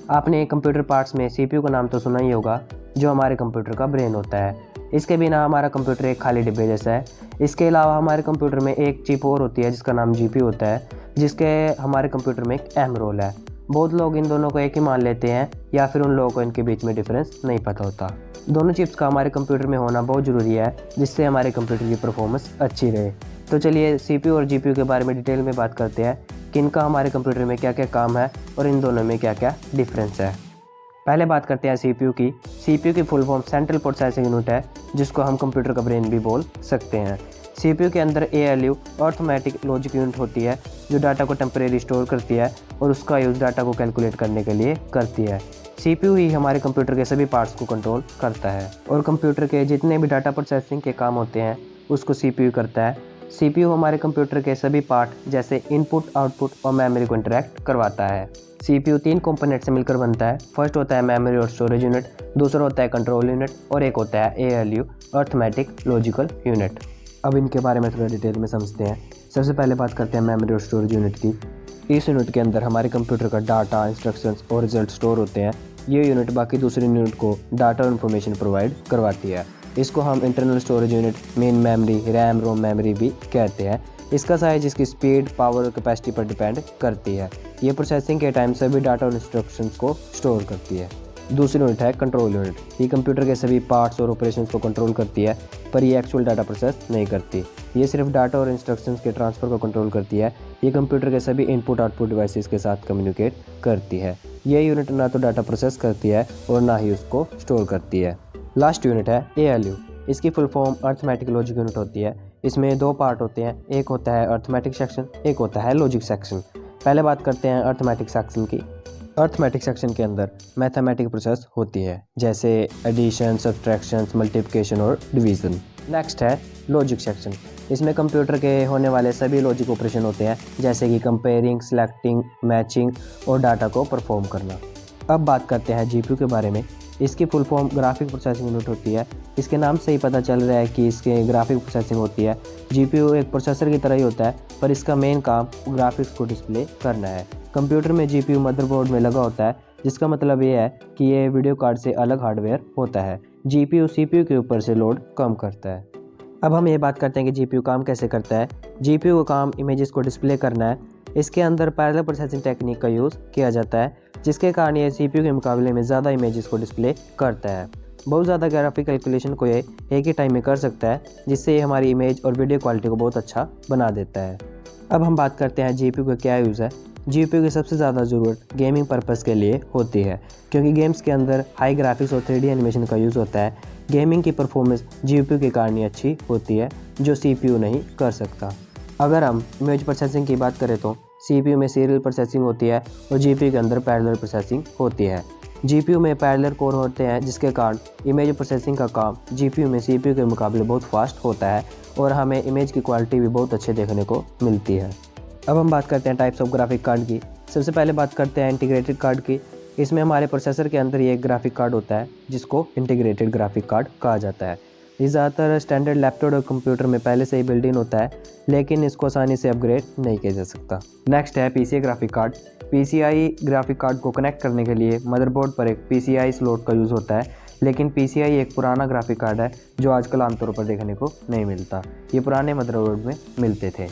आपने computer parts में CPU का नाम तो सुना ही होगा, जो हमारे कंप्यूटर का ब्रेन होता है। इसके बिना हमारा कंप्यूटर एक खाली डिब्बे जैसा है। इसके अलावा हमारे कंप्यूटर में एक चिप और होती है जिसका नाम जीपीयू होता है, जिसके हमारे कंप्यूटर में एक अहम रोल है। बहुत लोग इन दोनों को एक ही मान लेते हैं या फिर उन लोगों को इनके बीच में डिफरेंस नहीं पता होता। दोनों चिप्स का हमारे कंप्यूटर में होना बहुत ज़रूरी है, जिससे हमारे कंप्यूटर की परफॉर्मेंस अच्छी रहे। तो चलिए सीपीयू और जीपीयू के बारे में डिटेल में बात करते हैं कि इनका हमारे कंप्यूटर में क्या क्या काम है और इन दोनों में क्या क्या डिफरेंस है। पहले बात करते हैं सीपीयू की। सीपीयू की full form central processing unit है, जिसको हम कंप्यूटर का ब्रेन भी बोल सकते हैं। सीपीयू के अंदर एएलयू अर्थमेटिक लॉजिक यूनिट होती है, जो डाटा को टेम्परेरी स्टोर करती है और उसका यूज़ डाटा को कैलकुलेट करने के लिए करती है। सीपीयू ही हमारे कंप्यूटर के सभी पार्ट्स को कंट्रोल करता है और कंप्यूटर के जितने भी डाटा प्रोसेसिंग के काम होते हैं उसको सीपीयू करता है। सीपीयू हमारे कंप्यूटर के सभी पार्ट जैसे इनपुट, आउटपुट और मेमोरी को इंटरैक्ट करवाता है। सीपीयू 3 कंपोनेंट से मिलकर बनता है। फर्स्ट होता है मेमोरी और स्टोरेज यूनिट, दूसरा होता है कंट्रोल यूनिट और एक होता है एएलयू अर्थमेटिक लॉजिकल यूनिट। अब इनके बारे में थोड़ा डिटेल में समझते हैं। सबसे पहले बात करते हैं मेमोरी और स्टोरेज यूनिट की। इस यूनिट के अंदर हमारे कंप्यूटर का डाटा, इंस्ट्रक्शंस और रिजल्ट स्टोर होते हैं। ये यूनिट बाकी दूसरी यूनिट को डाटा और इन्फॉर्मेशन प्रोवाइड करवाती है। इसको हम internal storage unit, main memory, RAM ROM memory भी कहते हैं। इसका साइज इसकी स्पीड, पावर और कैपेसिटी पर डिपेंड करती है। ये प्रोसेसिंग के टाइम सभी डाटा और इंस्ट्रक्शंस को स्टोर करती है। दूसरी यूनिट है कंट्रोल यूनिट। ये कंप्यूटर के सभी पार्ट्स और ऑपरेशंस को कंट्रोल करती है, पर ये एक्चुअल डाटा प्रोसेस नहीं करती। ये सिर्फ डाटा और इंस्ट्रक्शंस के ट्रांसफ़र को कंट्रोल करती है। ये कंप्यूटर के सभी इनपुट आउटपुट डिवाइसेस के साथ कम्युनिकेट करती है। ये यूनिट ना तो डाटा प्रोसेस करती है और ना ही उसको स्टोर करती है। लास्ट यूनिट है एएलयू। इसकी full form arithmetic logic unit होती है। इसमें 2 पार्ट होते हैं, एक होता है अर्थमेटिक सेक्शन, एक होता है लॉजिक सेक्शन। पहले बात करते हैं अर्थमेटिक सेक्शन की। अर्थमेटिक सेक्शन के अंदर मैथमेटिक प्रोसेस होती है, जैसे एडिशन, सब्ट्रैक्शन, मल्टीप्लिकेशन और डिवीज़न। नेक्स्ट है लॉजिक सेक्शन। इसमें कंप्यूटर के होने वाले सभी लॉजिक ऑपरेशन होते हैं, जैसे कि कंपेयरिंग, सिलेक्टिंग, मैचिंग और डाटा को परफॉर्म करना। अब बात करते हैं जीपीयू के बारे में। इसकी full form graphic processing unit होती है। इसके नाम से ही पता चल रहा है कि इसके ग्राफिक प्रोसेसिंग होती है। जीपीयू एक प्रोसेसर की तरह ही होता है, पर इसका मेन काम ग्राफिक्स को डिस्प्ले करना है। कंप्यूटर में जीपीयू मदरबोर्ड में लगा होता है, जिसका मतलब ये है कि ये वीडियो कार्ड से अलग हार्डवेयर होता है। जीपीयू सीपीयू के ऊपर से लोड कम करता है। अब हम ये बात करते हैं कि जीपीयू काम कैसे करता है। जीपीयू का काम इमेजेस को डिस्प्ले करना है। इसके अंदर पैरेलल प्रोसेसिंग टेक्निक का यूज़ किया जाता है, जिसके कारण ये सीपीयू के मुकाबले में ज़्यादा इमेजेस को डिस्प्ले करता है। बहुत ज़्यादा ग्राफिक कैलकुलेशन को ये एक ही टाइम में कर सकता है, जिससे ये हमारी इमेज और वीडियो क्वालिटी को बहुत अच्छा बना देता है। अब हम बात करते हैं जीपीयू का क्या यूज़ है। जीपीयू की सबसे ज़्यादा ज़रूरत गेमिंग पर्पज़ के लिए होती है, क्योंकि गेम्स के अंदर हाई ग्राफिक्स और 3D एनिमेशन का यूज़ होता है। गेमिंग की परफॉर्मेंस जीपीयू के कारण ही अच्छी होती है, जो सीपीयू नहीं कर सकता। अगर हम इमेज प्रोसेसिंग की बात करें तो सीपीयू में सीरियल प्रोसेसिंग होती है और जीपीयू के अंदर पैरेलल प्रोसेसिंग होती है। जीपीयू में पैरेलल कोर होते हैं, जिसके कारण इमेज प्रोसेसिंग का काम जीपीयू में सीपीयू के मुकाबले बहुत फास्ट होता है और हमें इमेज की क्वालिटी भी बहुत अच्छे देखने को मिलती है। अब हम बात करते हैं टाइप्स ऑफ ग्राफिक कार्ड की। सबसे पहले बात करते हैं इंटीग्रेटेड कार्ड की। इसमें हमारे प्रोसेसर के अंदर ये एक ग्राफिक कार्ड होता है, जिसको इंटीग्रेटेड ग्राफिक कार्ड कहा जाता है। ये ज़्यादातर स्टैंडर्ड लैपटॉप और कंप्यूटर में पहले से ही बिल्ट इन होता है, लेकिन इसको आसानी से अपग्रेड नहीं किया जा सकता। नेक्स्ट है PCI graphic card. PCI graphic card को कनेक्ट करने के लिए मदरबोर्ड पर एक पीसीआई स्लॉट का यूज़ होता है, लेकिन पीसीआई एक पुराना ग्राफिक कार्ड है जो आजकल आमतौर पर देखने को नहीं मिलता। ये पुराने मदरबोर्ड में मिलते थे।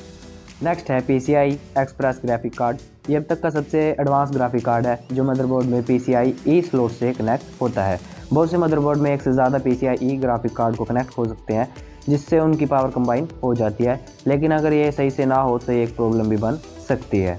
नेक्स्ट है पीसीआई एक्सप्रेस ग्राफिक कार्ड। ये अब तक का सबसे एडवांस ग्राफिक कार्ड है, जो मदरबोर्ड में पीसीआई ई स्लॉट से कनेक्ट होता है। बहुत से मदरबोर्ड में एक से ज़्यादा पीसीआई ई ग्राफिक कार्ड को कनेक्ट हो सकते हैं, जिससे उनकी पावर कंबाइन हो जाती है, लेकिन अगर ये सही से ना हो तो ये एक प्रॉब्लम भी बन सकती है।